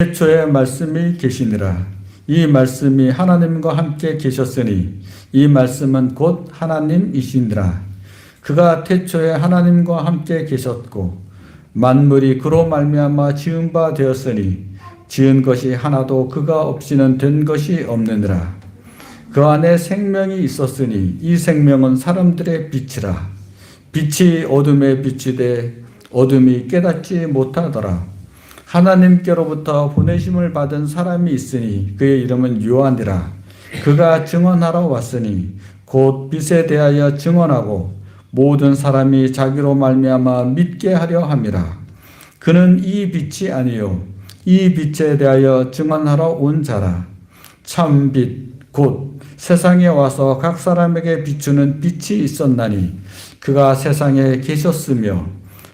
태초에 말씀이 계시니라. 이 말씀이 하나님과 함께 계셨으니 이 말씀은 곧 하나님이시니라. 그가 태초에 하나님과 함께 계셨고 만물이 그로 말미암아 지은 바 되었으니 지은 것이 하나도 그가 없이는 된 것이 없느니라. 그 안에 생명이 있었으니 이 생명은 사람들의 빛이라. 빛이 어둠에 비치되 어둠이 깨닫지 못하더라. 하나님께로부터 보내심을 받은 사람이 있으니 그의 이름은 요한이라. 그가 증언하러 왔으니 곧 빛에 대하여 증언하고 모든 사람이 자기로 말미암아 믿게 하려 함이라. 그는 이 빛이 아니요 이 빛에 대하여 증언하러 온 자라. 참 빛 곧 세상에 와서 각 사람에게 비추는 빛이 있었나니 그가 세상에 계셨으며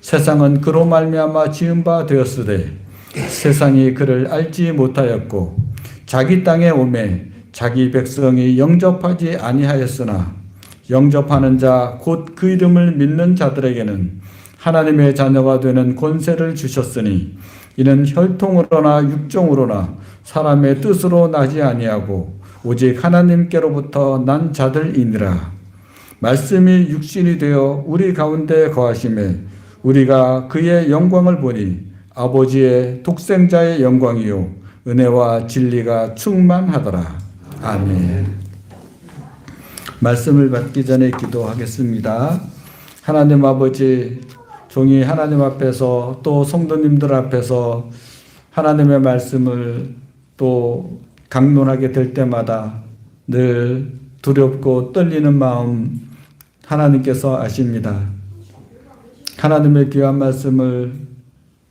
세상은 그로 말미암아 지은 바 되었으되 세상이 그를 알지 못하였고 자기 땅에 오매 자기 백성이 영접하지 아니하였으나 영접하는 자 곧 그 이름을 믿는 자들에게는 하나님의 자녀가 되는 권세를 주셨으니 이는 혈통으로나 육종으로나 사람의 뜻으로 나지 아니하고 오직 하나님께로부터 난 자들이니라. 말씀이 육신이 되어 우리 가운데 거하심에 우리가 그의 영광을 보니 아버지의 독생자의 영광이요 은혜와 진리가 충만하더라. 아멘. 말씀을 받기 전에 기도하겠습니다. 하나님 아버지, 종이 하나님 앞에서 또 성도님들 앞에서 하나님의 말씀을 또 강론하게 될 때마다 늘 두렵고 떨리는 마음 하나님께서 아십니다. 하나님의 귀한 말씀을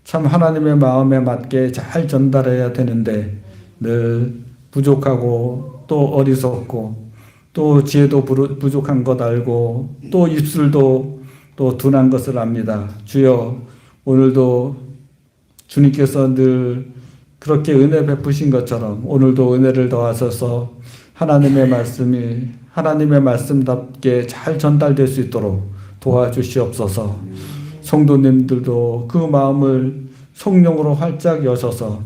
참 하나님의 마음에 맞게 잘 전달해야 되는데 늘 부족하고 또 어리석고 또 지혜도 부족한 것 알고 또 입술도 또 둔한 것을 압니다. 주여, 오늘도 주님께서 늘 그렇게 은혜 베푸신 것처럼 오늘도 은혜를 더하셔서 하나님의 말씀이 하나님의 말씀답게 잘 전달될 수 있도록 도와주시옵소서. 성도님들도 그 마음을 성령으로 활짝 여셔서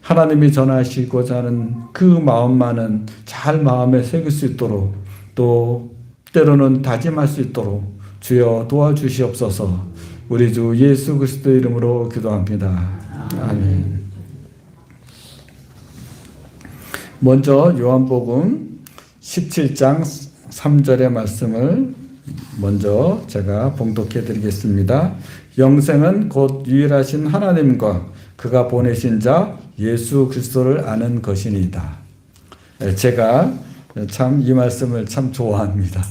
하나님이 전하시고자 하는 그 마음만은 잘 마음에 새길 수 있도록 또 때로는 다짐할 수 있도록 주여 도와주시옵소서. 우리 주 예수 그리스도 이름으로 기도합니다. 아멘. 먼저 요한복음 17장 3절의 말씀을 먼저 제가 봉독해 드리겠습니다. 영생은 곧 유일하신 하나님과 그가 보내신 자 예수 그리스도를 아는 것이니이다. 제가 참 이 말씀을 참 좋아합니다.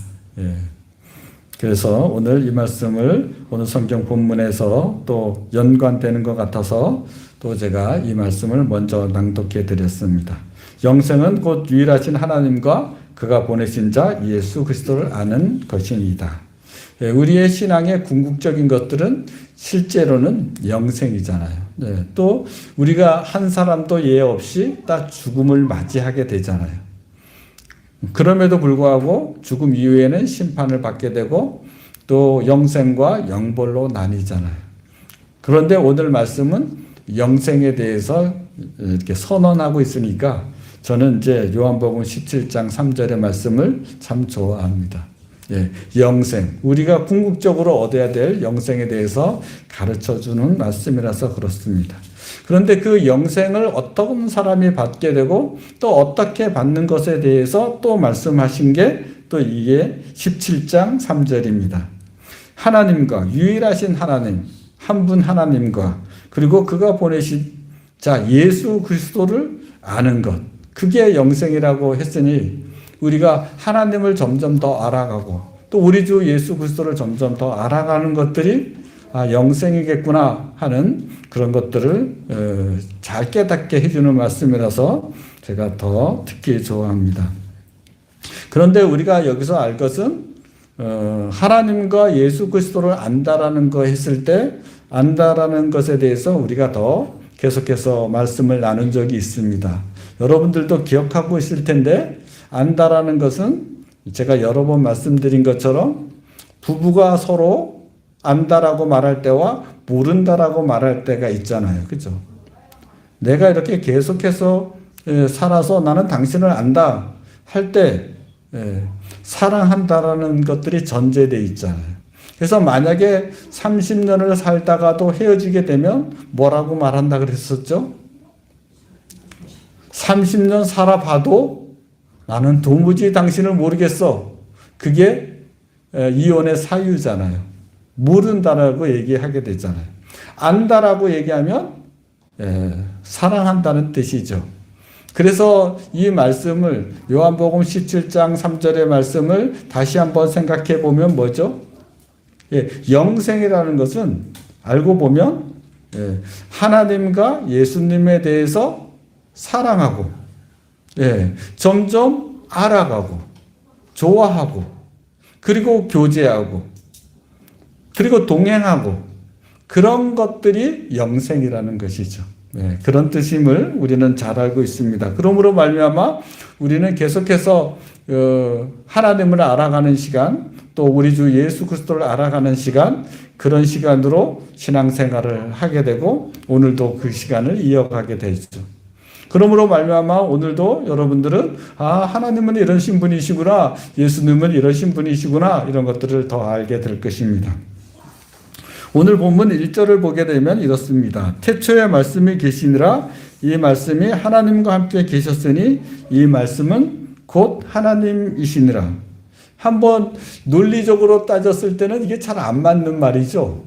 그래서 오늘 이 말씀을 오늘 성경 본문에서 또 연관되는 것 같아서 또 제가 이 말씀을 먼저 낭독해 드렸습니다. 영생은 곧 유일하신 하나님과 그가 보내신 자 예수 그리스도를 아는 것이니이다. 우리의 신앙의 궁극적인 것들은 실제로는 영생이잖아요. 또 우리가 한 사람도 예외 없이 다 죽음을 맞이하게 되잖아요. 그럼에도 불구하고 죽음 이후에는 심판을 받게 되고 또 영생과 영벌로 나뉘잖아요. 그런데 오늘 말씀은 영생에 대해서 이렇게 선언하고 있으니까 저는 이제 요한복음 17장 3절의 말씀을 참 좋아합니다. 영생, 우리가 궁극적으로 얻어야 될 영생에 대해서 가르쳐주는 말씀이라서 그렇습니다. 그런데 그 영생을 어떤 사람이 받게 되고 또 어떻게 받는 것에 대해서 또 말씀하신 게 또 이게 17장 3절입니다. 하나님과 유일하신 하나님, 한 분 하나님과 그리고 그가 보내신 자 예수 그리스도를 아는 것, 그게 영생이라고 했으니 우리가 하나님을 점점 더 알아가고 또 우리 주 예수 그리스도를 점점 더 알아가는 것들이 영생이겠구나 하는 그런 것들을 잘 깨닫게 해주는 말씀이라서 제가 더 특히 좋아합니다. 그런데 우리가 여기서 알 것은 하나님과 예수 그리스도를 안다라는 거 했을 때 안다라는 것에 대해서 우리가 더 계속해서 말씀을 나눈 적이 있습니다. 여러분들도 기억하고 있을 텐데 안다라는 것은 제가 여러 번 말씀드린 것처럼 부부가 서로 안다라고 말할 때와 모른다라고 말할 때가 있잖아요. 그죠? 내가 이렇게 계속해서 살아서 나는 당신을 안다 할 때 사랑한다라는 것들이 전제되어 있잖아요. 그래서 만약에 30년을 살다가도 헤어지게 되면 뭐라고 말한다 그랬었죠? 30년 살아봐도 나는 도무지 당신을 모르겠어. 그게 이혼의 사유잖아요. 모른다라고 얘기하게 되잖아요. 안다라고 얘기하면 사랑한다는 뜻이죠. 그래서 이 말씀을 요한복음 17장 3절의 말씀을 다시 한번 생각해 보면 뭐죠? 영생이라는 것은 알고 보면 하나님과 예수님에 대해서 사랑하고 점점 알아가고 좋아하고 그리고 교제하고 그리고 동행하고 그런 것들이 영생이라는 것이죠. 그런 뜻임을 우리는 잘 알고 있습니다. 그러므로 말미암아 우리는 계속해서 하나님을 알아가는 시간, 또 우리 주 예수 그리스도를 알아가는 시간, 그런 시간으로 신앙생활을 하게 되고 오늘도 그 시간을 이어가게 되죠. 그러므로 말미암아 오늘도 여러분들은 하나님은 이러신 분이시구나, 예수님은 이러신 분이시구나, 이런 것들을 더 알게 될 것입니다. 오늘 본문 1절을 보게 되면 이렇습니다. 태초에 말씀이 계시니라, 이 말씀이 하나님과 함께 계셨으니 이 말씀은 곧 하나님이시니라. 한번 논리적으로 따졌을 때는 이게 잘 안 맞는 말이죠.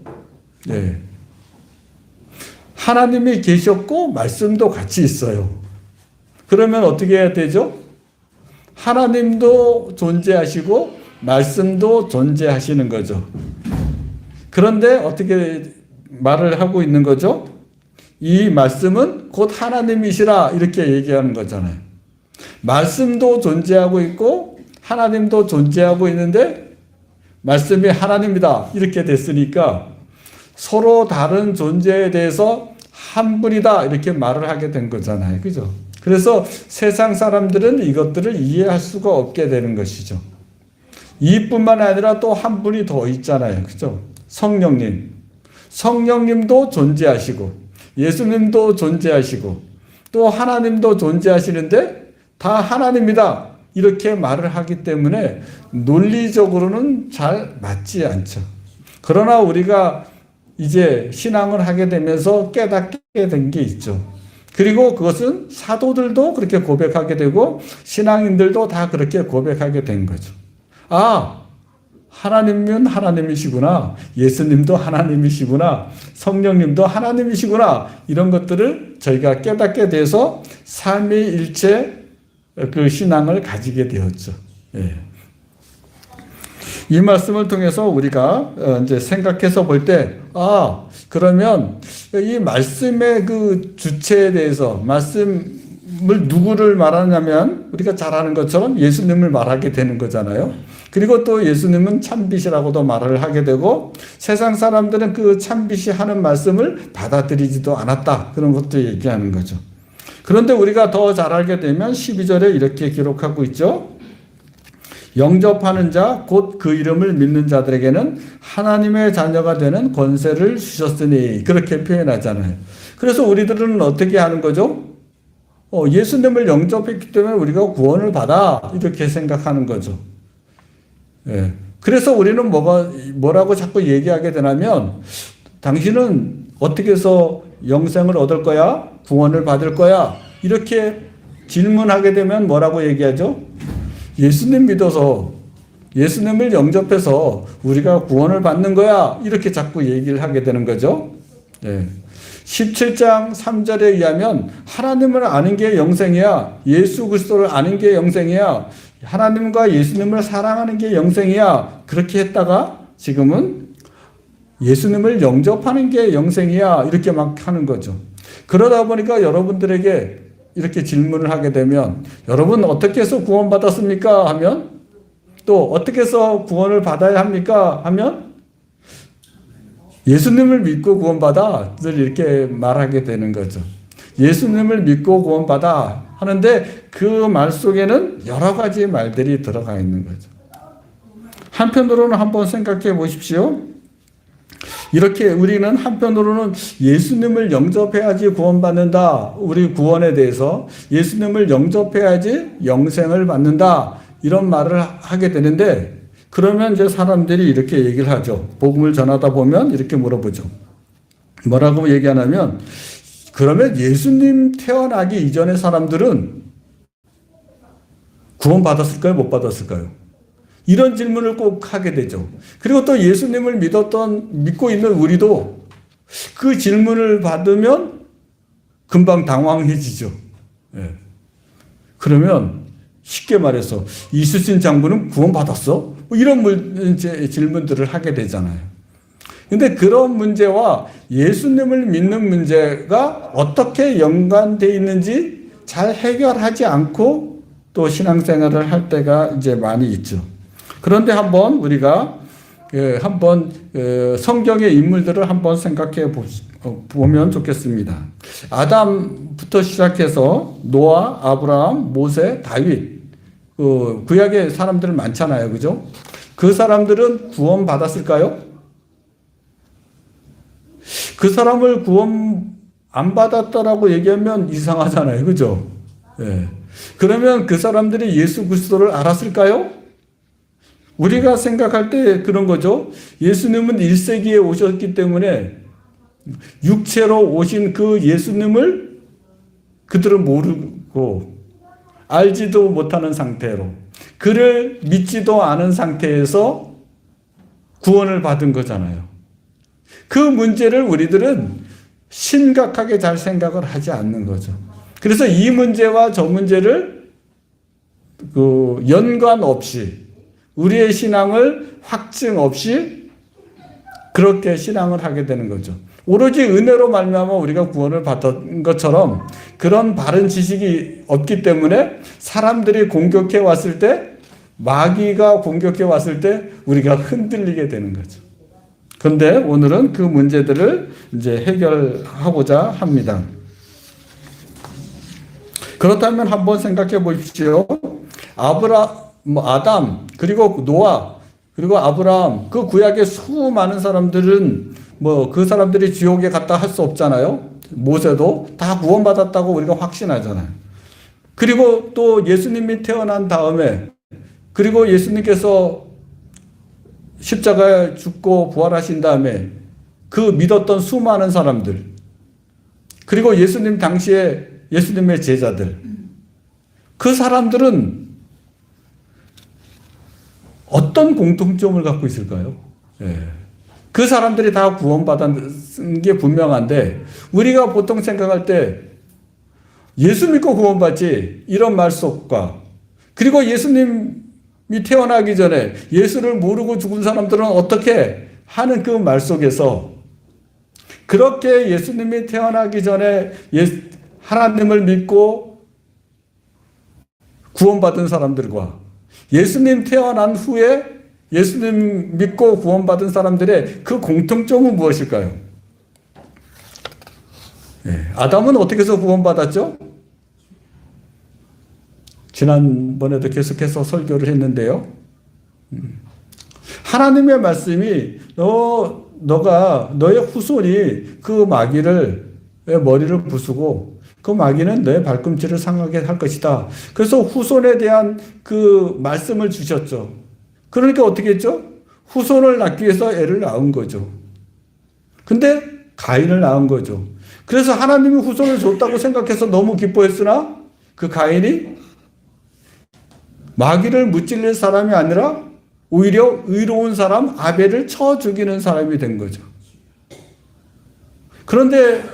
하나님이 계셨고 말씀도 같이 있어요. 그러면 어떻게 해야 되죠? 하나님도 존재하시고 말씀도 존재하시는 거죠. 그런데 어떻게 말을 하고 있는 거죠? 이 말씀은 곧 하나님이시라 이렇게 얘기하는 거잖아요. 말씀도 존재하고 있고 하나님도 존재하고 있는데 말씀이 하나님이다 이렇게 됐으니까 서로 다른 존재에 대해서 한 분이다 이렇게 말을 하게 된 거잖아요. 그죠? 그래서 세상 사람들은 이것들을 이해할 수가 없게 되는 것이죠. 이뿐만 아니라 또 한 분이 더 있잖아요. 그죠? 성령님. 성령님도 존재하시고 예수님도 존재하시고 또 하나님도 존재하시는데 다 하나님이다 이렇게 말을 하기 때문에 논리적으로는 잘 맞지 않죠. 그러나 우리가 이제 신앙을 하게 되면서 깨닫게 된 게 있죠. 그리고 그것은 사도들도 그렇게 고백하게 되고 신앙인들도 다 그렇게 고백하게 된 거죠. 하나님은 하나님이시구나. 예수님도 하나님이시구나. 성령님도 하나님이시구나. 이런 것들을 저희가 깨닫게 돼서 삼위일체 그 신앙을 가지게 되었죠. 이 말씀을 통해서 우리가 이제 생각해서 볼 때, 그러면 이 말씀의 그 주체에 대해서 말씀을 누구를 말하냐면 우리가 잘 아는 것처럼 예수님을 말하게 되는 거잖아요. 그리고 또 예수님은 참빛이라고도 말을 하게 되고 세상 사람들은 그 참빛이 하는 말씀을 받아들이지도 않았다. 그런 것도 얘기하는 거죠. 그런데 우리가 더 잘 알게 되면 12절에 이렇게 기록하고 있죠. 영접하는 자 곧 그 이름을 믿는 자들에게는 하나님의 자녀가 되는 권세를 주셨으니 그렇게 표현하잖아요. 그래서 우리들은 어떻게 하는 거죠? 예수님을 영접했기 때문에 우리가 구원을 받아 이렇게 생각하는 거죠. 그래서 우리는 뭐라고 자꾸 얘기하게 되냐면 당신은 어떻게 해서 영생을 얻을 거야? 구원을 받을 거야? 이렇게 질문하게 되면 뭐라고 얘기하죠? 예수님 믿어서 예수님을 영접해서 우리가 구원을 받는 거야. 이렇게 자꾸 얘기를 하게 되는 거죠. 17장 3절에 의하면 하나님을 아는 게 영생이야. 예수 그리스도를 아는 게 영생이야. 하나님과 예수님을 사랑하는 게 영생이야. 그렇게 했다가 지금은 예수님을 영접하는 게 영생이야. 이렇게 막 하는 거죠. 그러다 보니까 여러분들에게 이렇게 질문을 하게 되면 여러분 어떻게 해서 구원받았습니까? 하면 또 어떻게 해서 구원을 받아야 합니까? 하면 예수님을 믿고 구원받아 늘 이렇게 말하게 되는 거죠. 예수님을 믿고 구원받아 하는데 그 말 속에는 여러 가지 말들이 들어가 있는 거죠. 한편으로는 한번 생각해 보십시오. 이렇게 우리는 한편으로는 예수님을 영접해야지 구원받는다. 우리 구원에 대해서 예수님을 영접해야지 영생을 받는다. 이런 말을 하게 되는데, 그러면 이제 사람들이 이렇게 얘기를 하죠. 복음을 전하다 보면 이렇게 물어보죠. 뭐라고 얘기하냐면, 그러면 예수님 태어나기 이전의 사람들은 구원받았을까요? 못 받았을까요? 이런 질문을 꼭 하게 되죠. 그리고 또 예수님을 믿고 있는 우리도 그 질문을 받으면 금방 당황해지죠. 예. 그러면 쉽게 말해서 이수신 장군은 구원받았어? 뭐 이런 질문들을 하게 되잖아요. 근데 그런 문제와 예수님을 믿는 문제가 어떻게 연관되어 있는지 잘 해결하지 않고 또 신앙생활을 할 때가 이제 많이 있죠. 그런데 한번 우리가 성경의 인물들을 한번 생각해 보면 좋겠습니다. 아담부터 시작해서 노아, 아브라함, 모세, 다윗, 구약에 사람들 많잖아요. 그죠? 그 사람들은 구원 받았을까요? 그 사람을 구원 안 받았다라고 얘기하면 이상하잖아요. 그죠? 예. 그러면 그 사람들이 예수 그리스도를 알았을까요? 우리가 생각할 때 그런 거죠. 예수님은 1세기에 오셨기 때문에 육체로 오신 그 예수님을 그들은 모르고 알지도 못하는 상태로, 그를 믿지도 않은 상태에서 구원을 받은 거잖아요. 그 문제를 우리들은 심각하게 잘 생각을 하지 않는 거죠. 그래서 이 문제와 저 문제를 연관 없이, 우리의 신앙을 확증 없이 그렇게 신앙을 하게 되는 거죠. 오로지 은혜로 말미암아 우리가 구원을 받은 것처럼 그런 바른 지식이 없기 때문에 사람들이 공격해 왔을 때, 마귀가 공격해 왔을 때 우리가 흔들리게 되는 거죠. 그런데 오늘은 그 문제들을 이제 해결하고자 합니다. 그렇다면 한번 생각해 보십시오. 아담, 그리고 노아, 그리고 아브라함, 그 구약의 수많은 사람들은 그 사람들이 지옥에 갔다 할 수 없잖아요. 모세도 다 구원받았다고 우리가 확신하잖아요. 그리고 또 예수님이 태어난 다음에, 그리고 예수님께서 십자가에 죽고 부활하신 다음에 그 믿었던 수많은 사람들, 그리고 예수님 당시에 예수님의 제자들, 그 사람들은 어떤 공통점을 갖고 있을까요? 예. 그 사람들이 다 구원받은 게 분명한데, 우리가 보통 생각할 때 예수 믿고 구원받지, 이런 말 속과, 그리고 예수님이 태어나기 전에 예수를 모르고 죽은 사람들은 어떻게 하는 그 말 속에서, 그렇게 예수님이 태어나기 전에 하나님을 믿고 구원받은 사람들과 예수님 태어난 후에 예수님 믿고 구원받은 사람들의 그 공통점은 무엇일까요? 아담은 어떻게 해서 구원받았죠? 지난번에도 계속해서 설교를 했는데요. 하나님의 말씀이 너의 후손이 그 마귀를 머리를 부수고 그 마귀는 너의 발꿈치를 상하게 할 것이다. 그래서 후손에 대한 그 말씀을 주셨죠. 그러니까 어떻게 했죠? 후손을 낳기 위해서 애를 낳은 거죠. 근데 가인을 낳은 거죠. 그래서 하나님이 후손을 줬다고 생각해서 너무 기뻐했으나 그 가인이 마귀를 무찔릴 사람이 아니라 오히려 의로운 사람 아벨을 쳐 죽이는 사람이 된 거죠. 그런데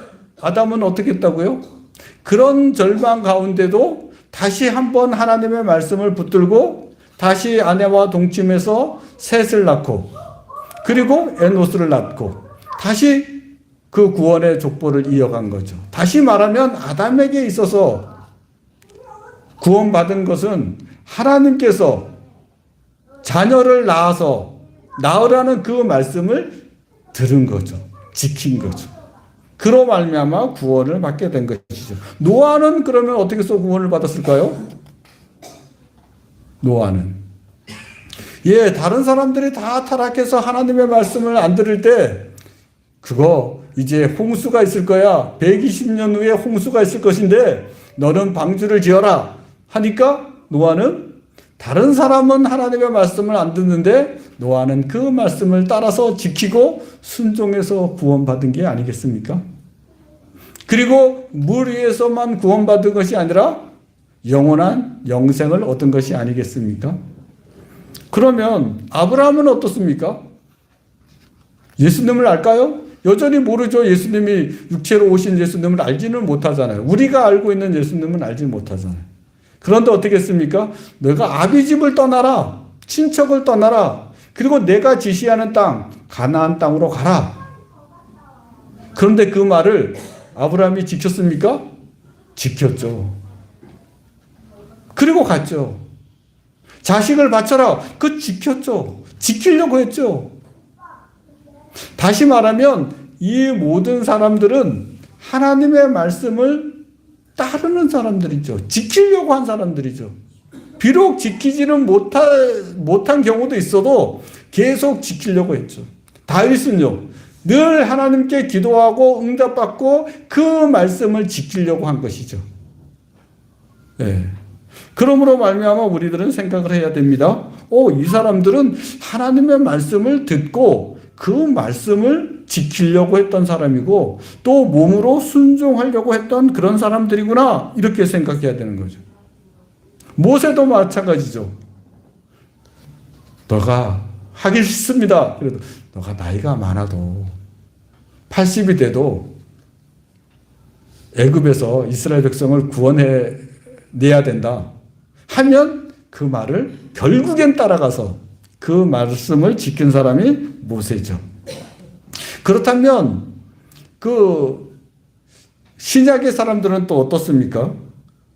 아담은 어떻게 했다고요? 그런 절망 가운데도 다시 한번 하나님의 말씀을 붙들고 다시 아내와 동침해서 셋을 낳고, 그리고 에노스를 낳고 다시 그 구원의 족보를 이어간 거죠. 다시 말하면 아담에게 있어서 구원받은 것은 하나님께서 자녀를 낳으라는 그 말씀을 들은 거죠. 지킨 거죠. 그로 말미암아 구원을 받게 된 것이죠. 노아는 그러면 어떻게 해서 구원을 받았을까요? 노아는 다른 사람들이 다 타락해서 하나님의 말씀을 안 들을 때 그거 이제 홍수가 있을 거야. 120년 후에 홍수가 있을 것인데 너는 방주를 지어라 하니까 노아는, 다른 사람은 하나님의 말씀을 안 듣는데 노아는 그 말씀을 따라서 지키고 순종해서 구원받은 게 아니겠습니까? 그리고 물 위에서만 구원받은 것이 아니라 영원한 영생을 얻은 것이 아니겠습니까? 그러면 아브라함은 어떻습니까? 예수님을 알까요? 여전히 모르죠. 예수님이 육체로 오신 예수님을 알지는 못하잖아요. 우리가 알고 있는 예수님은 알지 못하잖아요. 그런데 어떻게 했습니까? 너가 아비 집을 떠나라. 친척을 떠나라. 그리고 내가 지시하는 땅, 가나안 땅으로 가라. 그런데 그 말을 아브라함이 지켰습니까? 지켰죠. 그리고 갔죠. 자식을 바쳐라. 그 지켰죠. 지키려고 했죠. 다시 말하면 이 모든 사람들은 하나님의 말씀을 따르는 사람들이죠. 지키려고 한 사람들이죠. 비록 지키지는 못한 경우도 있어도 계속 지키려고 했죠. 다윗은요, 늘 하나님께 기도하고 응답받고 그 말씀을 지키려고 한 것이죠. 네. 그러므로 말미암아 우리들은 생각을 해야 됩니다. 이 사람들은 하나님의 말씀을 듣고 그 말씀을 지키려고 했던 사람이고 또 몸으로 순종하려고 했던 그런 사람들이구나, 이렇게 생각해야 되는 거죠. 모세도 마찬가지죠. 너가 하기 싫습니다. 그래도 너가 나이가 많아도 80이 돼도 애굽에서 이스라엘 백성을 구원해 내야 된다 하면 그 말을 결국엔 따라가서 그 말씀을 지킨 사람이 모세죠. 그렇다면 그 신약의 사람들은 또 어떻습니까?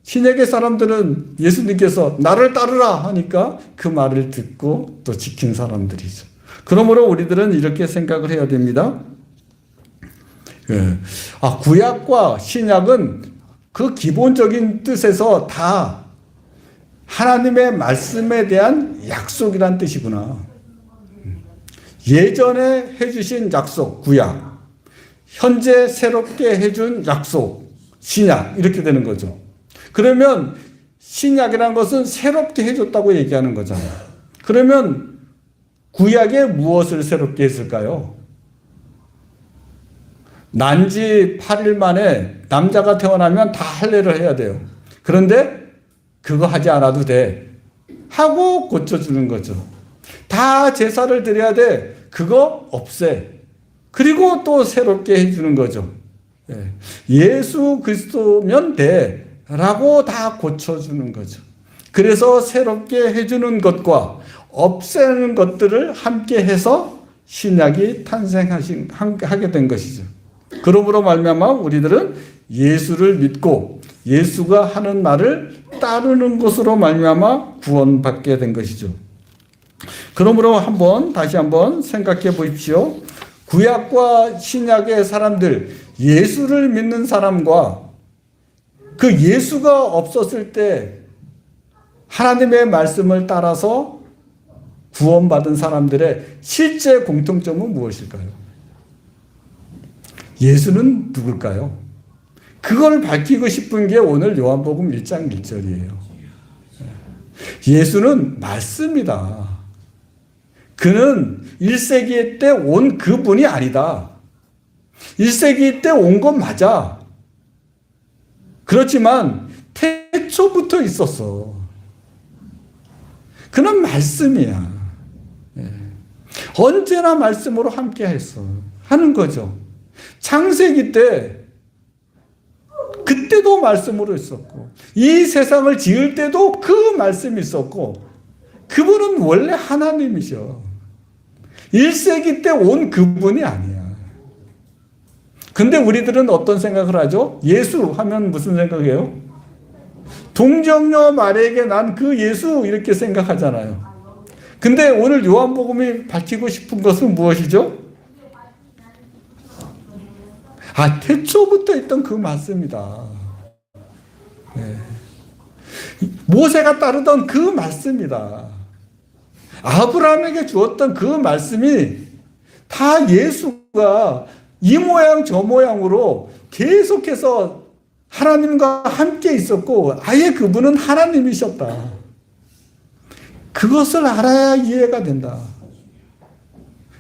신약의 사람들은 예수님께서 나를 따르라 하니까 그 말을 듣고 또 지킨 사람들이죠. 그러므로 우리들은 이렇게 생각을 해야 됩니다. 구약과 신약은 그 기본적인 뜻에서 다 하나님의 말씀에 대한 약속이란 뜻이구나. 예전에 해주신 약속, 구약. 현재 새롭게 해준 약속, 신약. 이렇게 되는 거죠. 그러면 신약이라는 것은 새롭게 해줬다고 얘기하는 거잖아요. 그러면 구약에 무엇을 새롭게 했을까요? 난지 8일 만에 남자가 태어나면 다 할례를 해야 돼요. 그런데 그거 하지 않아도 돼 하고 고쳐주는 거죠. 다 제사를 드려야 돼. 그거 없애. 그리고 또 새롭게 해주는 거죠. 예수 그리스도면 돼 라고 다 고쳐주는 거죠. 그래서 새롭게 해주는 것과 없애는 것들을 함께 해서 신약이 탄생하게 된 것이죠. 그러므로 말미암아 우리들은 예수를 믿고 예수가 하는 말을 따르는 것으로 말미암아 구원받게 된 것이죠. 그러므로 다시 한번 생각해 보십시오. 구약과 신약의 사람들, 예수를 믿는 사람과 그 예수가 없었을 때 하나님의 말씀을 따라서 구원받은 사람들의 실제 공통점은 무엇일까요? 예수는 누굴까요? 그걸 밝히고 싶은 게 오늘 요한복음 1장 1절이에요. 예수는 말씀이다. 그는 1세기 때 온 그분이 아니다. 1세기 때 온 건 맞아. 그렇지만 태초부터 있었어. 그는 말씀이야. 언제나 말씀으로 함께 했어. 하는 거죠. 창세기 때 그때도 말씀으로 있었고 이 세상을 지을 때도 그 말씀이 있었고 그분은 원래 하나님이셔. 1세기 때 온 그분이 아니야. 근데 우리들은 어떤 생각을 하죠? 예수 하면 무슨 생각해요? 동정녀 마리아에게 난 그 예수 이렇게 생각하잖아요. 근데 오늘 요한복음이 밝히고 싶은 것은 무엇이죠? 태초부터 있던 그 말씀이다. 네. 모세가 따르던 그 말씀이다. 아브라함에게 주었던 그 말씀이 다 예수가 이 모양 저 모양으로 계속해서 하나님과 함께 있었고 아예 그분은 하나님이셨다. 그것을 알아야 이해가 된다.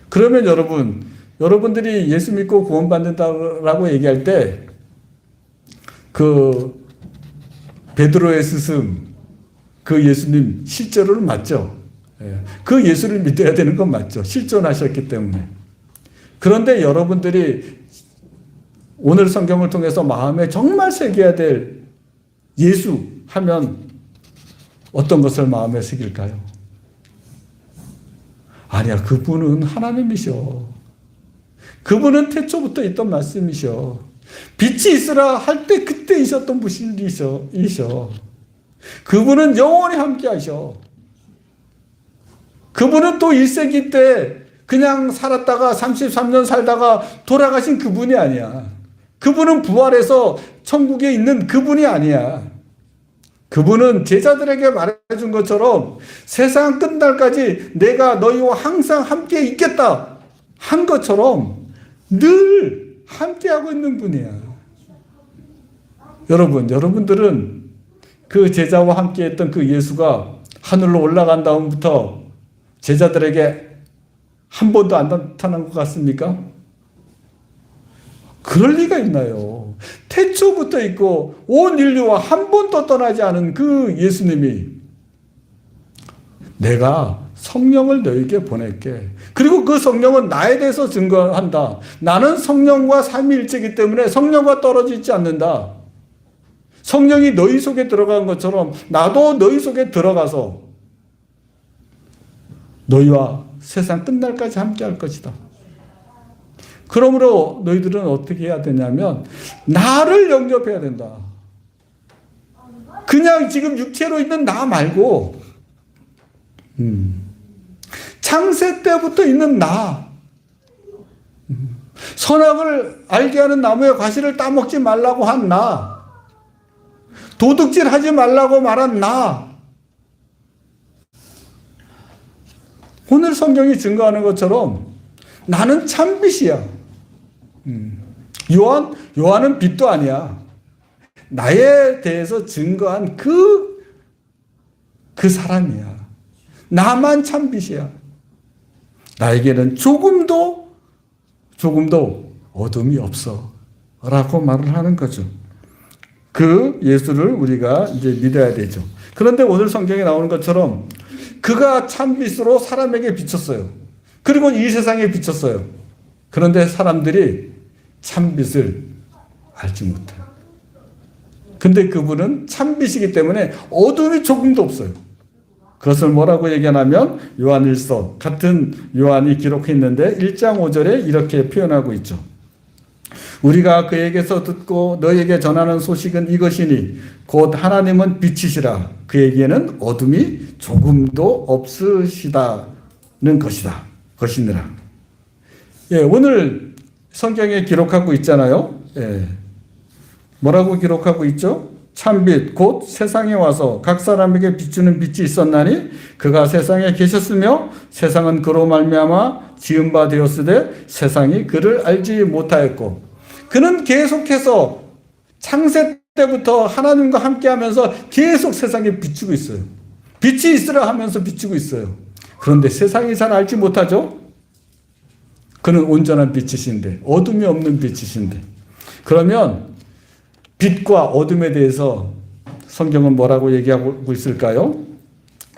그러면 여러분들이 예수 믿고 구원받는다라고 얘기할 때 그 베드로의 스승 그 예수님 실제로는 맞죠. 그 예수를 믿어야 되는 건 맞죠. 실존하셨기 때문에. 그런데 여러분들이 오늘 성경을 통해서 마음에 정말 새겨야 될 예수 하면 어떤 것을 마음에 새길까요? 아니야, 그분은 하나님이셔. 그분은 태초부터 있던 말씀이셔. 빛이 있으라 할 때 그때 있었던 분이셔. 그분은 영원히 함께 하셔. 그분은 또 1세기 때 그냥 살았다가 33년 살다가 돌아가신 그분이 아니야. 그분은 부활해서 천국에 있는 그분이 아니야. 그분은 제자들에게 말해준 것처럼 세상 끝날까지 내가 너희와 항상 함께 있겠다 한 것처럼 늘 함께하고 있는 분이야. 여러분들은 그 제자와 함께했던 그 예수가 하늘로 올라간 다음부터 제자들에게 한 번도 안 나타난 것 같습니까? 그럴 리가 있나요? 태초부터 있고 온 인류와 한 번도 떠나지 않은 그 예수님이 내가 성령을 너에게 보낼게. 그리고 그 성령은 나에 대해서 증거한다. 나는 성령과 삼위일체이기 때문에 성령과 떨어지지 않는다. 성령이 너희 속에 들어간 것처럼 나도 너희 속에 들어가서 너희와 세상 끝날까지 함께 할 것이다. 그러므로 너희들은 어떻게 해야 되냐면 나를 영접해야 된다. 그냥 지금 육체로 있는 나 말고 창세 때부터 있는 나, 선악을 알게 하는 나무의 과실을 따먹지 말라고 한 나, 도둑질하지 말라고 말한 나. 오늘 성경이 증거하는 것처럼 나는 참빛이야. 요한은 빛도 아니야. 나에 대해서 증거한 그 사람이야. 나만 참빛이야. 나에게는 조금도 어둠이 없어. 라고 말을 하는 거죠. 그 예수를 우리가 이제 믿어야 되죠. 그런데 오늘 성경에 나오는 것처럼 그가 참빛으로 사람에게 비쳤어요. 그리고 이 세상에 비쳤어요. 그런데 사람들이 참빛을 알지 못해요. 근데 그분은 참빛이기 때문에 어둠이 조금도 없어요. 그것을 뭐라고 얘기하냐면 요한일서 같은 요한이 기록했는데 1장 5절에 이렇게 표현하고 있죠. 우리가 그에게서 듣고 너에게 전하는 소식은 이것이니 곧 하나님은 빛이시라 그에게는 어둠이 조금도 없으시다는 것이니라. 예, 오늘 성경에 기록하고 있잖아요. 예. 뭐라고 기록하고 있죠? 참빛 곧 세상에 와서 각 사람에게 비추는 빛이 있었나니 그가 세상에 계셨으며 세상은 그로 말미암아 지은 바 되었으되 세상이 그를 알지 못하였고 그는 계속해서 창세 때부터 하나님과 함께하면서 계속 세상에 비추고 있어요. 빛이 있으라 하면서 비추고 있어요. 그런데 세상이 잘 알지 못하죠? 그는 온전한 빛이신데 어둠이 없는 빛이신데 그러면 빛과 어둠에 대해서 성경은 뭐라고 얘기하고 있을까요?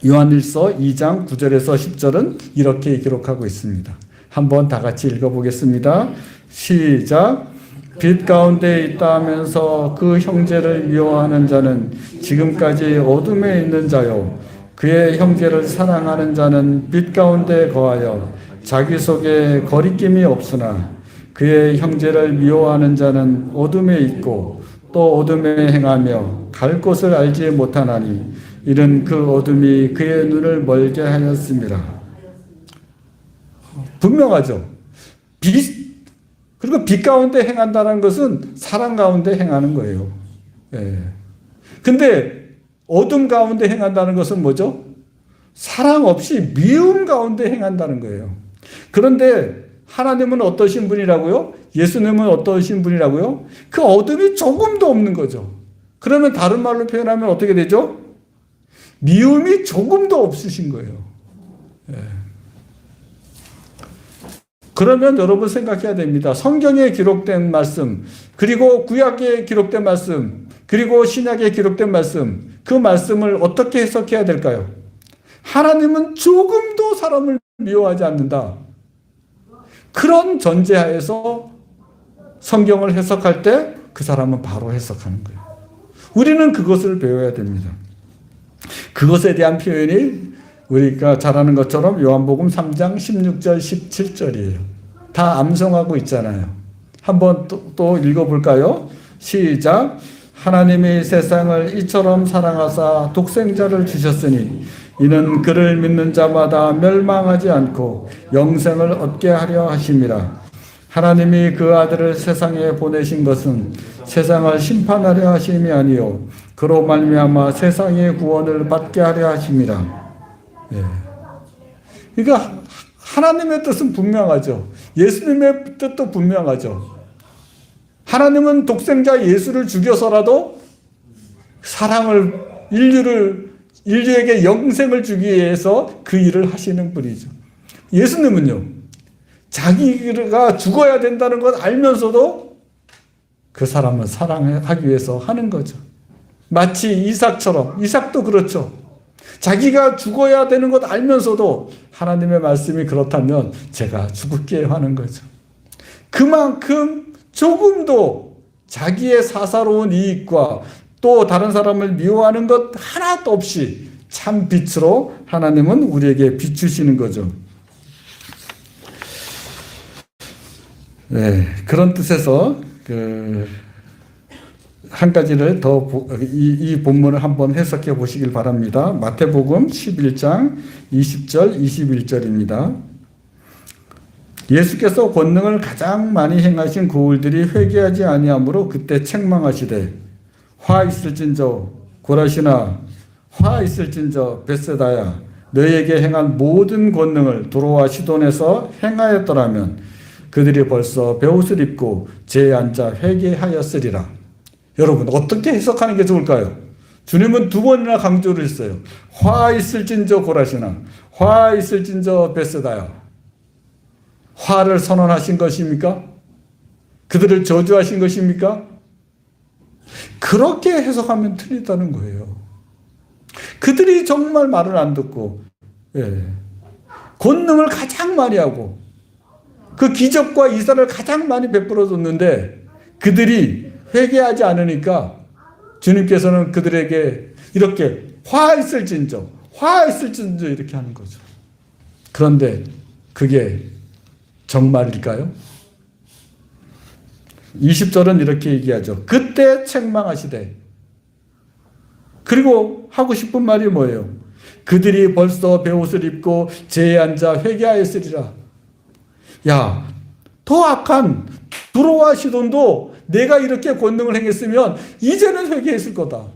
요한일서 2장 9절에서 10절은 이렇게 기록하고 있습니다. 한번 다 같이 읽어보겠습니다. 시작. 빛 가운데 있다 하면서 그 형제를 미워하는 자는 지금까지 어둠에 있는 자요. 그의 형제를 사랑하는 자는 빛 가운데 거하여 자기 속에 거리낌이 없으나 그의 형제를 미워하는 자는 어둠에 있고 또 어둠에 행하며 갈 곳을 알지 못하나니 이는 그 어둠이 그의 눈을 멀게 하였습니다. 분명하죠. 그리고 빛 가운데 행한다는 것은 사랑 가운데 행하는 거예요. 예. 근데 어둠 가운데 행한다는 것은 뭐죠? 사랑 없이 미움 가운데 행한다는 거예요. 그런데 하나님은 어떠신 분이라고요? 예수님은 어떠신 분이라고요? 그 어둠이 조금도 없는 거죠. 그러면 다른 말로 표현하면 어떻게 되죠? 미움이 조금도 없으신 거예요. 예. 그러면 여러분 생각해야 됩니다. 성경에 기록된 말씀, 그리고 구약에 기록된 말씀, 그리고 신약에 기록된 말씀, 그 말씀을 어떻게 해석해야 될까요? 하나님은 조금도 사람을 미워하지 않는다. 그런 전제하에서 성경을 해석할 때 그 사람은 바로 해석하는 거예요. 우리는 그것을 배워야 됩니다. 그것에 대한 표현이 우리가 잘 아는 것처럼 요한복음 3장 16절 17절이에요. 다 암송하고 있잖아요. 한번 또 읽어볼까요? 시작. 하나님이 세상을 이처럼 사랑하사 독생자를 주셨으니 이는 그를 믿는 자마다 멸망하지 않고 영생을 얻게 하려 하심이라. 하나님이 그 아들을 세상에 보내신 것은 세상을 심판하려 하심이 아니요 그로 말미암아 세상의 구원을 받게 하려 하심이라. 예. 그러니까 하나님의 뜻은 분명하죠. 예수님의 뜻도 분명하죠. 하나님은 독생자 예수를 죽여서라도 사랑을 인류에게 영생을 주기 위해서 그 일을 하시는 분이죠. 예수님은요. 자기가 죽어야 된다는 걸 알면서도 그 사람을 사랑하기 위해서 하는 거죠. 마치 이삭처럼, 이삭도 그렇죠. 자기가 죽어야 되는 것 알면서도 하나님의 말씀이 그렇다면 제가 죽을게 하는 거죠. 그만큼 조금도 자기의 사사로운 이익과 또 다른 사람을 미워하는 것 하나도 없이 참 빛으로 하나님은 우리에게 비추시는 거죠. 네, 그런 뜻에서 한 가지를 더 이 본문을 한번 해석해 보시길 바랍니다. 마태복음 11장 20절 21절입니다. 예수께서 권능을 가장 많이 행하신 고울들이 회개하지 아니하므로 그때 책망하시되 화 있을진저 고라시나 화 있을진저 벳세다야 너희에게 행한 모든 권능을 두로와 시돈에서 행하였더라면 그들이 벌써 베옷을 입고 제에 앉아 회개하였으리라. 여러분 어떻게 해석하는 게 좋을까요? 주님은 두 번이나 강조를 했어요. 화 있을진저 고라시나 화 있을진저 벳세다야. 화를 선언하신 것입니까? 그들을 저주하신 것입니까? 그렇게 해석하면 틀리다는 거예요. 그들이 정말 말을 안 듣고 권능을 가장 많이 하고 그 기적과 이사를 가장 많이 베풀어 줬는데 그들이 회개하지 않으니까 주님께서는 그들에게 이렇게 화 있을진저 이렇게 하는 거죠. 그런데 그게 정말일까요? 20절은 이렇게 얘기하죠. 그때 책망하시되. 그리고 하고 싶은 말이 뭐예요? 그들이 벌써 베옷을 입고 제에 앉아 회개하였으리라. 야, 더 악한 두로와 시돈도 내가 이렇게 권능을 행했으면 이제는 회개했을 거다.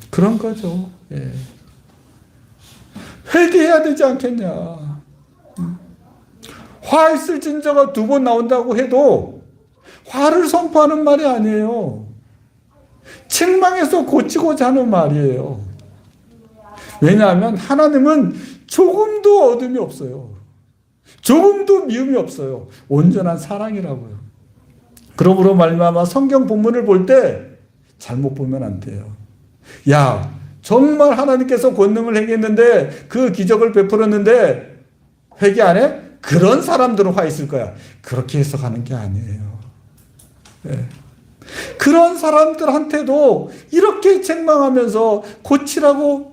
그런 거죠. 예. 회개해야 되지 않겠냐. 화 있을진저가 두 번 나온다고 해도 화를 선포하는 말이 아니에요. 책망해서 고치고자 하는 말이에요. 왜냐하면 하나님은 조금도 어둠이 없어요. 조금도 미움이 없어요. 온전한 사랑이라고요. 그러므로 말미암아 성경 본문을 볼 때 잘못 보면 안 돼요. 야, 정말 하나님께서 권능을 행했는데 그 기적을 베풀었는데 회개 안 해? 그런 사람들은 화 있을 거야. 그렇게 해석하는 게 아니에요. 네. 그런 사람들한테도 이렇게 책망하면서 고치라고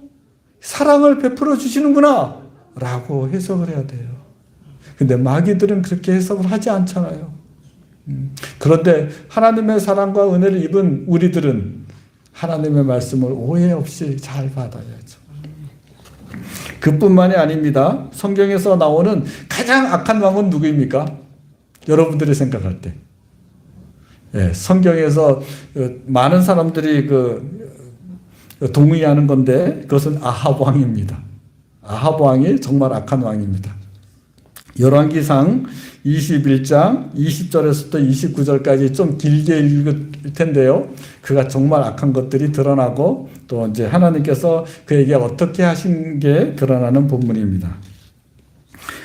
사랑을 베풀어 주시는구나 라고 해석을 해야 돼요. 근데 마귀들은 그렇게 해석을 하지 않잖아요. 그런데 하나님의 사랑과 은혜를 입은 우리들은 하나님의 말씀을 오해 없이 잘 받아야죠. 그뿐만이 아닙니다. 성경에서 나오는 가장 악한 왕은 누구입니까? 여러분들이 생각할 때. 예, 성경에서 많은 사람들이 동의하는 건데 그것은 아합 왕입니다. 아합 왕이 정말 악한 왕입니다. 열왕기상 21장 20절에서부터 29절까지 좀 길게 읽을 텐데요. 그가 정말 악한 것들이 드러나고 또 이제 하나님께서 그에게 어떻게 하신 게 드러나는 본문입니다.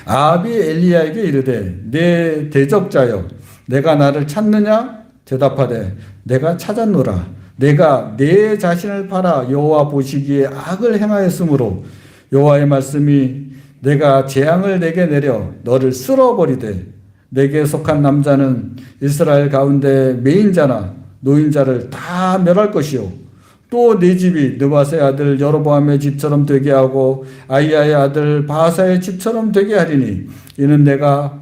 아합이 엘리야에게 이르되 내 대적자여 내가 나를 찾느냐 대답하되 내가 찾았노라. 내가 내 자신을 팔아 여호와 보시기에 악을 행하였으므로 여호와의 말씀이 내가 재앙을 내게 내려 너를 쓸어버리되 내게 속한 남자는 이스라엘 가운데 매인자나 노인자를 다 멸할 것이요 또 내 집이 느바스의 아들 여로보암의 집처럼 되게 하고 아히야의 아들 바하사의 집처럼 되게 하리니 이는 내가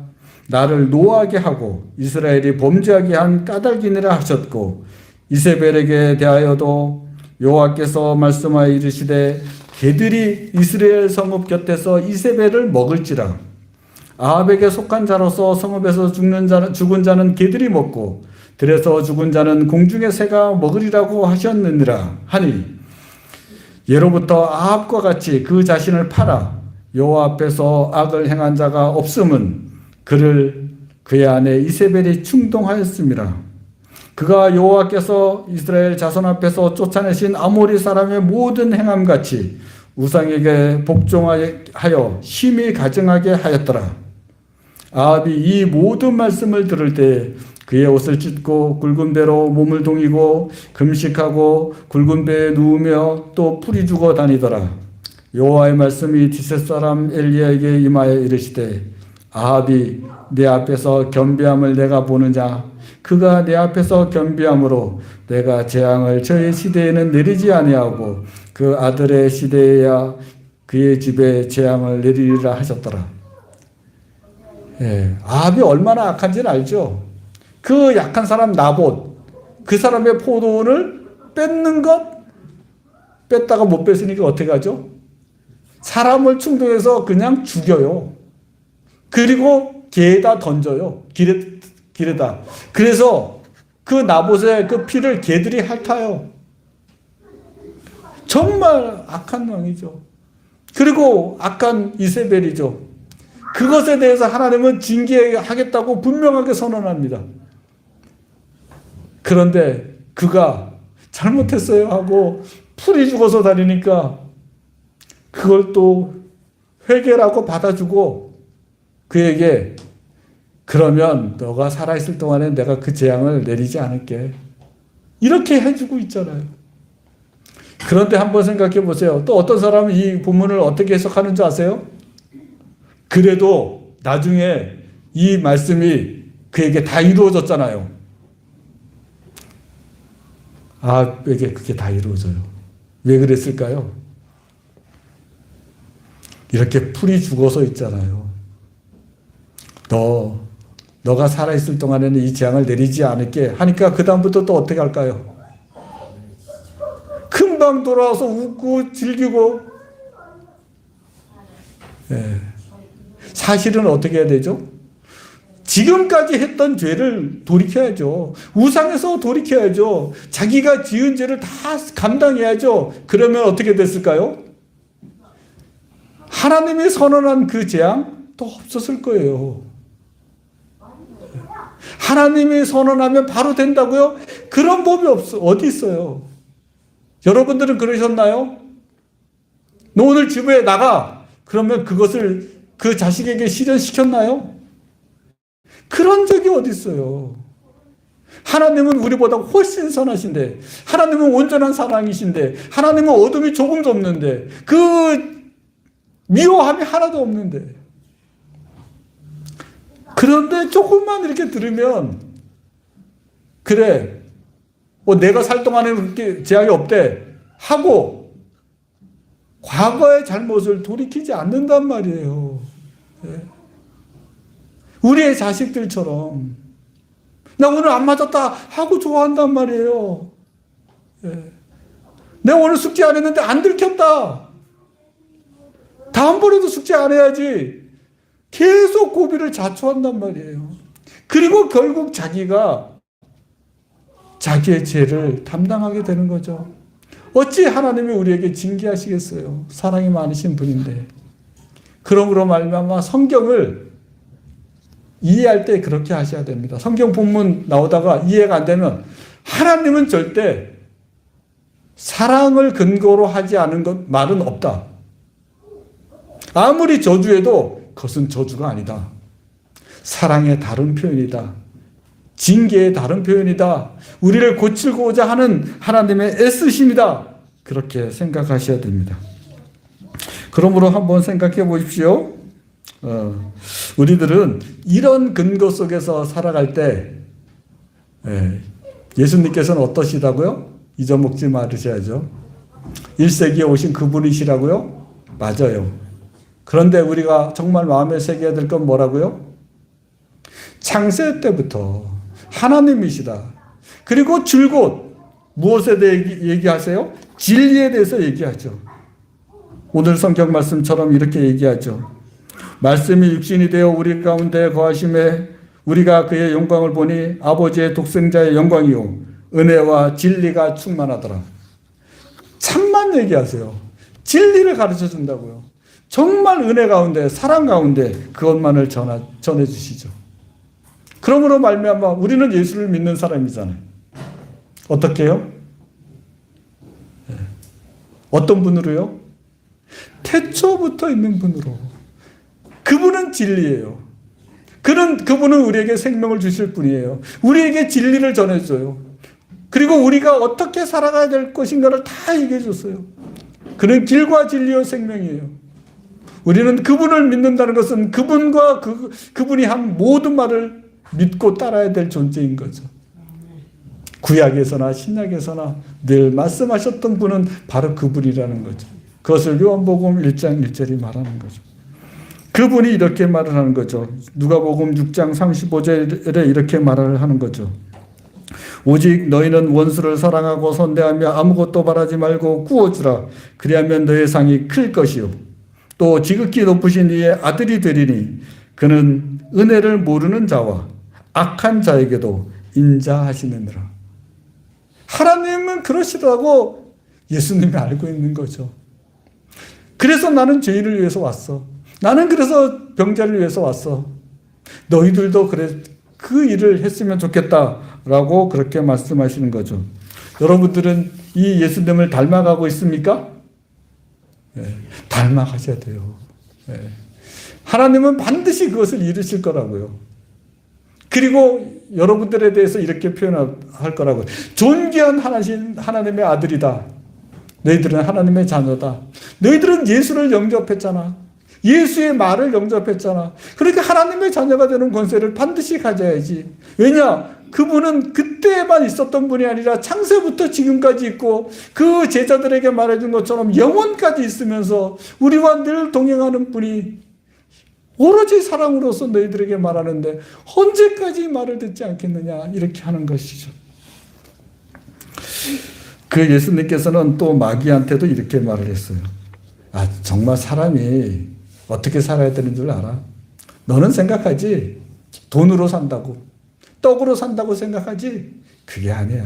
나를 노하게 하고 이스라엘이 범죄하게 한 까닭이니라 하셨고 이세벨에게 대하여도 여호와께서 말씀하여 이르시되 개들이 이스라엘 성읍 곁에서 이세벨을 먹을지라. 아합에게 속한 자로서 성읍에서 죽은 자는 개들이 먹고 들에서 죽은 자는 공중의 새가 먹으리라고 하셨느니라 하니 예로부터 아합과 같이 그 자신을 팔아 여호와 앞에서 악을 행한 자가 없음은 그를 그의 아내 이세벨이 충동하였음이라. 그가 여호와께서 이스라엘 자손 앞에서 쫓아내신 아모리 사람의 모든 행함같이 우상에게 복종하여 심히 가증하게 하였더라. 아합이 이 모든 말씀을 들을 때 그의 옷을 찢고 굵은 배로 몸을 동이고 금식하고 굵은 배에 누우며 또 풀이 죽어 다니더라. 여호와의 말씀이 디셋 사람 엘리야에게 임하여 이르시되 아합이 내 앞에서 겸비함을 내가 보느냐. 그가 내 앞에서 겸비함으로 내가 재앙을 저의 시대에는 내리지 아니하고 그 아들의 시대에야 그의 집에 재앙을 내리리라 하셨더라. 예, 아합이 얼마나 악한지는 알죠. 그 약한 사람 나봇, 그 사람의 포도원을 뺏는 것, 뺐다가 못 뺐으니까 어떻게 하죠? 사람을 충동해서 그냥 죽여요. 그리고 개에다 던져요. 길에다. 그래서 그 나봇의 그 피를 개들이 핥아요. 정말 악한 왕이죠. 그리고 악한 이세벨이죠. 그것에 대해서 하나님은 징계하겠다고 분명하게 선언합니다. 그런데 그가 잘못했어요 하고 풀이 죽어서 다니니까 그걸 또 회개라고 받아주고 그에게 그러면 너가 살아있을 동안에 내가 그 재앙을 내리지 않을게. 이렇게 해주고 있잖아요. 그런데 한번 생각해 보세요. 또 어떤 사람은 이 본문을 어떻게 해석하는 줄 아세요? 그래도 나중에 이 말씀이 그에게 다 이루어졌잖아요. 아합에게 그게 다 이루어져요. 왜 그랬을까요? 이렇게 풀이 죽어서 있잖아요. 너가 살아있을 동안에는 이 재앙을 내리지 않을게 하니까 그 다음부터 또 어떻게 할까요? 금방 돌아와서 웃고 즐기고. 예. 사실은 어떻게 해야 되죠? 지금까지 했던 죄를 돌이켜야죠. 우상에서 돌이켜야죠. 자기가 지은 죄를 다 감당해야죠. 그러면 어떻게 됐을까요? 하나님이 선언한 그 재앙 또 없었을 거예요. 하나님이 선언하면 바로 된다고요? 그런 법이 어디 있어요? 여러분들은 그러셨나요? 너 오늘 집에 나가. 그러면 그것을 그 자식에게 실현시켰나요? 그런 적이 어디 있어요? 하나님은 우리보다 훨씬 선하신데, 하나님은 온전한 사랑이신데, 하나님은 어둠이 조금도 없는데, 그 미워함이 하나도 없는데. 그런데 조금만 이렇게 들으면, 그래, 내가 살 동안에는 그렇게 재앙이 없대 하고, 과거의 잘못을 돌이키지 않는단 말이에요. 네. 우리의 자식들처럼 나 오늘 안 맞았다 하고 좋아한단 말이에요. 예. 내가 오늘 숙제 안 했는데 안 들켰다. 다음번에도 숙제 안 해야지. 계속 고비를 자초한단 말이에요. 그리고 결국 자기가 자기의 죄를 담당하게 되는 거죠. 어찌 하나님이 우리에게 징계하시겠어요. 사랑이 많으신 분인데. 그러므로 말미암아 성경을 이해할 때 그렇게 하셔야 됩니다. 성경 본문 나오다가 이해가 안 되면 하나님은 절대 사랑을 근거로 하지 않은 것 말은 없다. 아무리 저주해도 그것은 저주가 아니다. 사랑의 다른 표현이다. 징계의 다른 표현이다. 우리를 고치고자 하는 하나님의 애쓰심이다. 그렇게 생각하셔야 됩니다. 그러므로 한번 생각해 보십시오. 우리들은 이런 근거 속에서 살아갈 때 예수님께서는 어떠시다고요? 잊어먹지 말으셔야죠. 1세기에 오신 그분이시라고요? 맞아요. 그런데 우리가 정말 마음에 새겨야 될 건 뭐라고요? 창세 때부터 하나님이시다. 그리고 줄곧 무엇에 대해 얘기하세요? 진리에 대해서 얘기하죠. 오늘 성경 말씀처럼 이렇게 얘기하죠. 말씀이 육신이 되어 우리 가운데 거하심에 우리가 그의 영광을 보니 아버지의 독생자의 영광이요 은혜와 진리가 충만하더라. 참만 얘기하세요. 진리를 가르쳐 준다고요. 정말 은혜 가운데 사랑 가운데 그것만을 전해 주시죠. 그러므로 말미암아 우리는 예수를 믿는 사람이잖아요. 어떻게 해요? 어떤 분으로요? 태초부터 있는 분으로. 그분은 진리예요. 그분은 우리에게 생명을 주실 분이에요. 우리에게 진리를 전해줘요. 그리고 우리가 어떻게 살아가야 될 것인가를 다 얘기해 줬어요. 그는 길과 진리와 생명이에요. 우리는 그분을 믿는다는 것은 그분과 그분이 한 모든 말을 믿고 따라야 될 존재인 거죠. 구약에서나 신약에서나 늘 말씀하셨던 분은 바로 그분이라는 거죠. 그것을 요한복음 1장 1절이 말하는 거죠. 그분이 이렇게 말을 하는 거죠. 누가복음 6장 35절에 이렇게 말을 하는 거죠. 오직 너희는 원수를 사랑하고 선대하며 아무것도 바라지 말고 구워주라. 그리하면 너의 상이 클 것이요. 또 지극히 높으신 이의 아들이 되리니 그는 은혜를 모르는 자와 악한 자에게도 인자하시느니라. 하나님은 그러시다고 예수님이 알고 있는 거죠. 그래서 나는 죄인을 위해서 왔어. 나는 그래서 병자를 위해서 왔어. 너희들도 그래 그 일을 했으면 좋겠다라고 그렇게 말씀하시는 거죠. 여러분들은 이 예수님을 닮아가고 있습니까? 네, 닮아가셔야 돼요. 네. 하나님은 반드시 그것을 이루실 거라고요. 그리고 여러분들에 대해서 이렇게 표현할 거라고요. 존귀한 하나님의 아들이다. 너희들은 하나님의 자녀다. 너희들은 예수를 영접했잖아. 예수의 말을 영접했잖아. 그러니까 하나님의 자녀가 되는 권세를 반드시 가져야지. 왜냐? 그분은 그때만 있었던 분이 아니라 창세부터 지금까지 있고 그 제자들에게 말해준 것처럼 영원까지 있으면서 우리와 늘 동행하는 분이 오로지 사랑으로서 너희들에게 말하는데 언제까지 말을 듣지 않겠느냐 이렇게 하는 것이죠. 그 예수님께서는 또 마귀한테도 이렇게 말을 했어요. 아, 정말 사람이 어떻게 살아야 되는 줄 알아? 너는 생각하지? 돈으로 산다고. 떡으로 산다고 생각하지? 그게 아니야.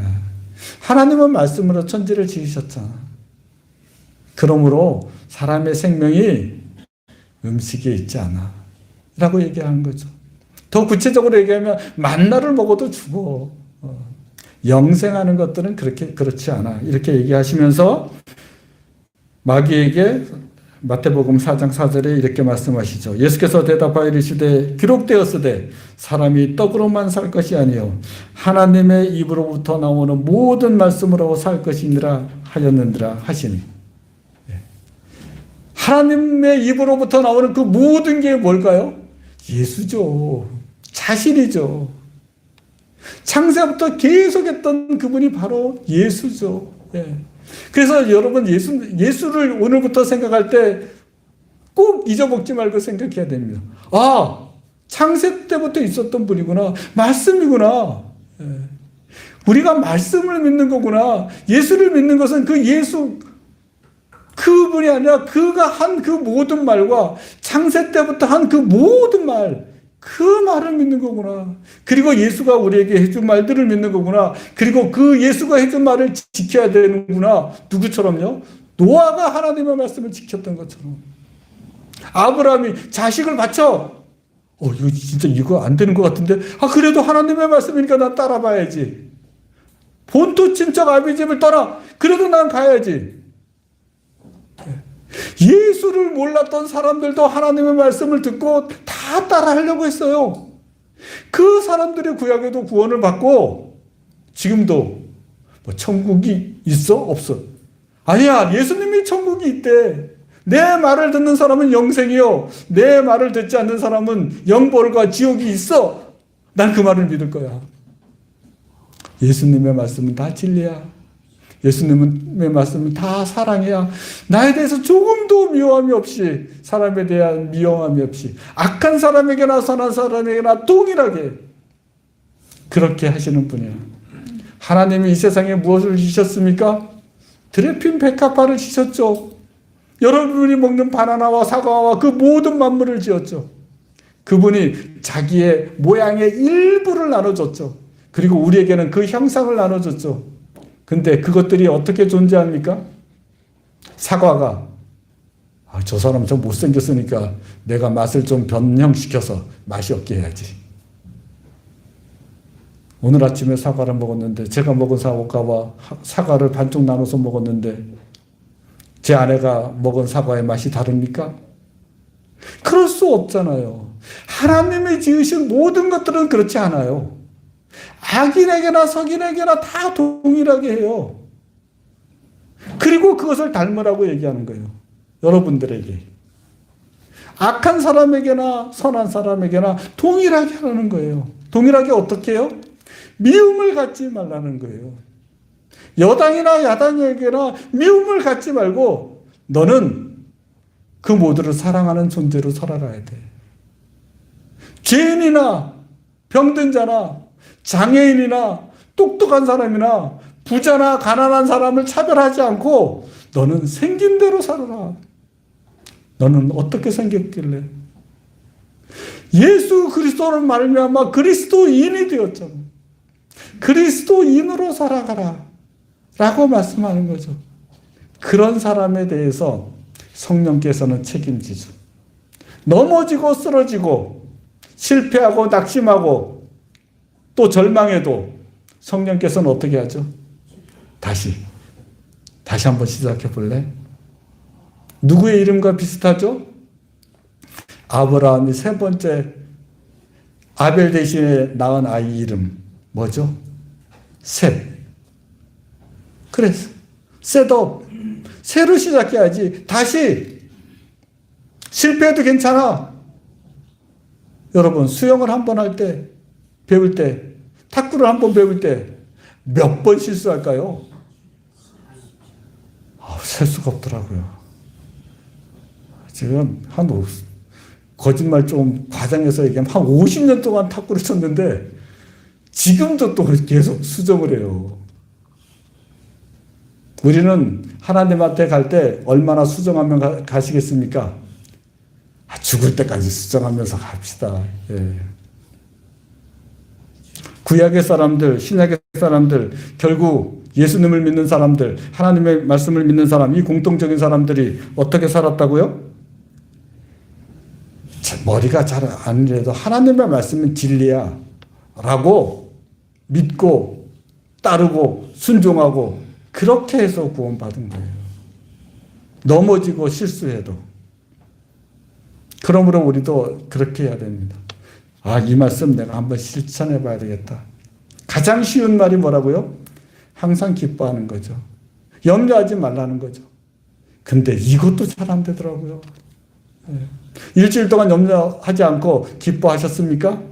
하나님은 말씀으로 천지를 지으셨잖아. 그러므로 사람의 생명이 음식에 있지 않아. 라고 얘기하는 거죠. 더 구체적으로 얘기하면 만나를 먹어도 죽어. 영생하는 것들은 그렇지 않아. 이렇게 얘기하시면서 마귀에게 마태복음 4장 4절에 이렇게 말씀하시죠. 예수께서 대답하여 이르시되 기록되었으되 사람이 떡으로만 살 것이 아니요 하나님의 입으로부터 나오는 모든 말씀으로 살 것이니라 하였느니라 하시니. 하나님의 입으로부터 나오는 그 모든 게 뭘까요? 예수죠. 자신이죠. 창세부터 계속했던 그분이 바로 예수죠. 예. 그래서 여러분 예수를 오늘부터 생각할 때 꼭 잊어먹지 말고 생각해야 됩니다. 아, 창세 때부터 있었던 분이구나. 말씀이구나. 예. 우리가 말씀을 믿는 거구나. 예수를 믿는 것은 그 예수 그분이 아니라 그가 한 그 모든 말과 창세 때부터 한 그 모든 말 그 말을 믿는 거구나. 그리고 예수가 우리에게 해준 말들을 믿는 거구나. 그리고 그 예수가 해준 말을 지켜야 되는구나. 누구처럼요? 노아가 하나님의 말씀을 지켰던 것처럼. 아브라함이 자식을 바쳐. 이거 진짜 이거 안 되는 것 같은데, 그래도 하나님의 말씀이니까 난 따라봐야지. 본토 친척 아비 집을 떠나. 그래도 난 가야지. 예수를 몰랐던 사람들도 하나님의 말씀을 듣고 다 따라하려고 했어요. 그 사람들이 구약에도 구원을 받고 지금도 뭐 천국이 있어? 없어? 아니야. 예수님이 천국이 있대. 내 말을 듣는 사람은 영생이요. 내 말을 듣지 않는 사람은 영벌과 지옥이 있어. 난 그 말을 믿을 거야. 예수님의 말씀은 다 진리야. 예수님의 말씀은 다 사랑이야. 나에 대해서 조금도 미워함이 없이, 사람에 대한 미워함이 없이, 악한 사람에게나 선한 사람에게나 동일하게 그렇게 하시는 분이야. 하나님이 이 세상에 무엇을 주셨습니까? 드레핀 백합화를 주셨죠. 여러분이 먹는 바나나와 사과와 그 모든 만물을 지었죠. 그분이 자기의 모양의 일부를 나눠줬죠. 그리고 우리에게는 그 형상을 나눠줬죠. 근데 그것들이 어떻게 존재합니까? 사과가 저 사람 좀 못생겼으니까 내가 맛을 좀 변형시켜서 맛이 없게 해야지. 오늘 아침에 사과를 먹었는데, 제가 먹은 사과와 사과를 반쪽 나눠서 먹었는데 제 아내가 먹은 사과의 맛이 다릅니까? 그럴 수 없잖아요. 하나님이 지으신 모든 것들은 그렇지 않아요. 악인에게나 석인에게나 다 동일하게 해요. 그리고 그것을 닮으라고 얘기하는 거예요. 여러분들에게. 악한 사람에게나 선한 사람에게나 동일하게 하는 거예요. 동일하게 어떻게 해요? 미움을 갖지 말라는 거예요. 여당이나 야당에게나 미움을 갖지 말고 너는 그 모두를 사랑하는 존재로 살아가야 돼. 죄인이나 병든 자나 장애인이나 똑똑한 사람이나 부자나 가난한 사람을 차별하지 않고 너는 생긴 대로 살아라. 너는 어떻게 생겼길래? 예수 그리스도를 말미암아 그리스도인이 되었잖아. 그리스도인으로 살아가라 라고 말씀하는 거죠. 그런 사람에 대해서 성령께서는 책임지죠. 넘어지고 쓰러지고 실패하고 낙심하고 또 절망해도 성령께서는 어떻게 하죠? 다시 한번 시작해 볼래? 누구의 이름과 비슷하죠? 아브라함이 세 번째 아벨 대신에 낳은 아이 이름 뭐죠? 셋. 그래, 셋업. 새로 시작해야지. 다시. 실패해도 괜찮아. 여러분, 수영을 한 번 할 때, 배울 때, 탁구를 한 번 배울 때 몇 번 실수할까요? 셀 수가 없더라고요. 지금 거짓말 좀 과장해서 얘기하면 한 50년 동안 탁구를 쳤는데 지금도 또 계속 수정을 해요. 우리는 하나님한테 갈 때 얼마나 수정하며 가시겠습니까? 죽을 때까지 수정하면서 갑시다. 예. 구약의 사람들, 신약의 사람들, 결국 예수님을 믿는 사람들, 하나님의 말씀을 믿는 사람, 이 공통적인 사람들이 어떻게 살았다고요? 머리가 잘 안 돼도 하나님의 말씀은 진리야 라고 믿고 따르고 순종하고 그렇게 해서 구원받은 거예요. 넘어지고 실수해도. 그러므로 우리도 그렇게 해야 됩니다. 이 말씀 내가 한번 실천해 봐야 되겠다. 가장 쉬운 말이 뭐라고요? 항상 기뻐하는 거죠. 염려하지 말라는 거죠. 근데 이것도 잘 안 되더라고요. 일주일 동안 염려하지 않고 기뻐하셨습니까?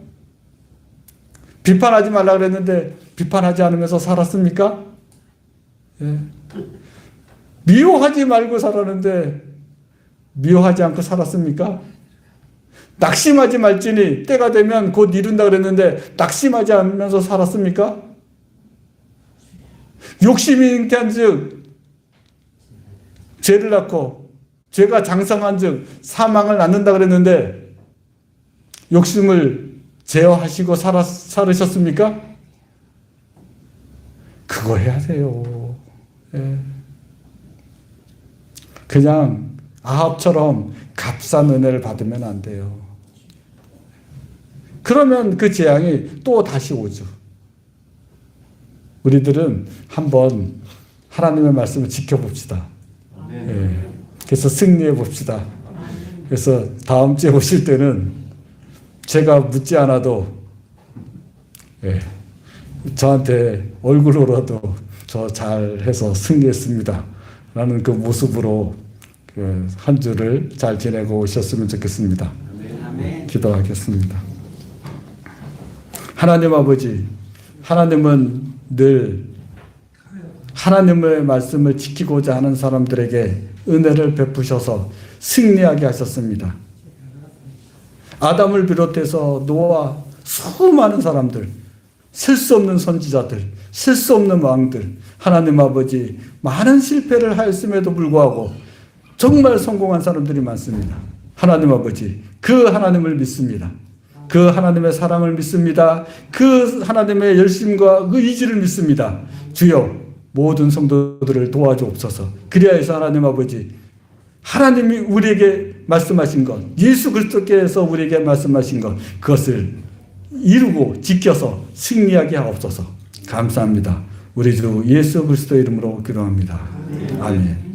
비판하지 말라 그랬는데 비판하지 않으면서 살았습니까? 예. 미워하지 말고 살았는데 미워하지 않고 살았습니까? 낙심하지 말지니 때가 되면 곧 이룬다 그랬는데 낙심하지 않으면서 살았습니까? 욕심이 잉태한 즉 죄를 낳고 죄가 장성한 즉 사망을 낳는다 그랬는데 욕심을 제어하시고 살으셨습니까? 그거 해야 돼요. 예. 그냥 아합처럼 값싼 은혜를 받으면 안 돼요. 그러면 그 재앙이 또 다시 오죠. 우리들은 한번 하나님의 말씀을 지켜봅시다. 예. 그래서 승리해 봅시다. 그래서 다음 주에 오실 때는 제가 묻지 않아도 예. 저한테 얼굴로라도 저 잘해서 승리했습니다. 라는 그 모습으로 그 한 주를 잘 지내고 오셨으면 좋겠습니다. 기도하겠습니다. 하나님 아버지, 하나님은 늘 하나님의 말씀을 지키고자 하는 사람들에게 은혜를 베푸셔서 승리하게 하셨습니다. 아담을 비롯해서 노아 수많은 사람들, 셀 수 없는 선지자들, 셀 수 없는 왕들, 하나님 아버지 많은 실패를 하였음에도 불구하고 정말 성공한 사람들이 많습니다. 하나님 아버지, 그 하나님을 믿습니다. 그 하나님의 사랑을 믿습니다. 그 하나님의 열심과 그 의지를 믿습니다. 주여, 모든 성도들을 도와주옵소서. 그리하여서 하나님 아버지, 하나님이 우리에게 말씀하신 것, 예수 그리스도께서 우리에게 말씀하신 것, 그것을 이루고 지켜서 승리하게 하옵소서. 감사합니다. 우리 주 예수 그리스도 이름으로 기도합니다. 아멘.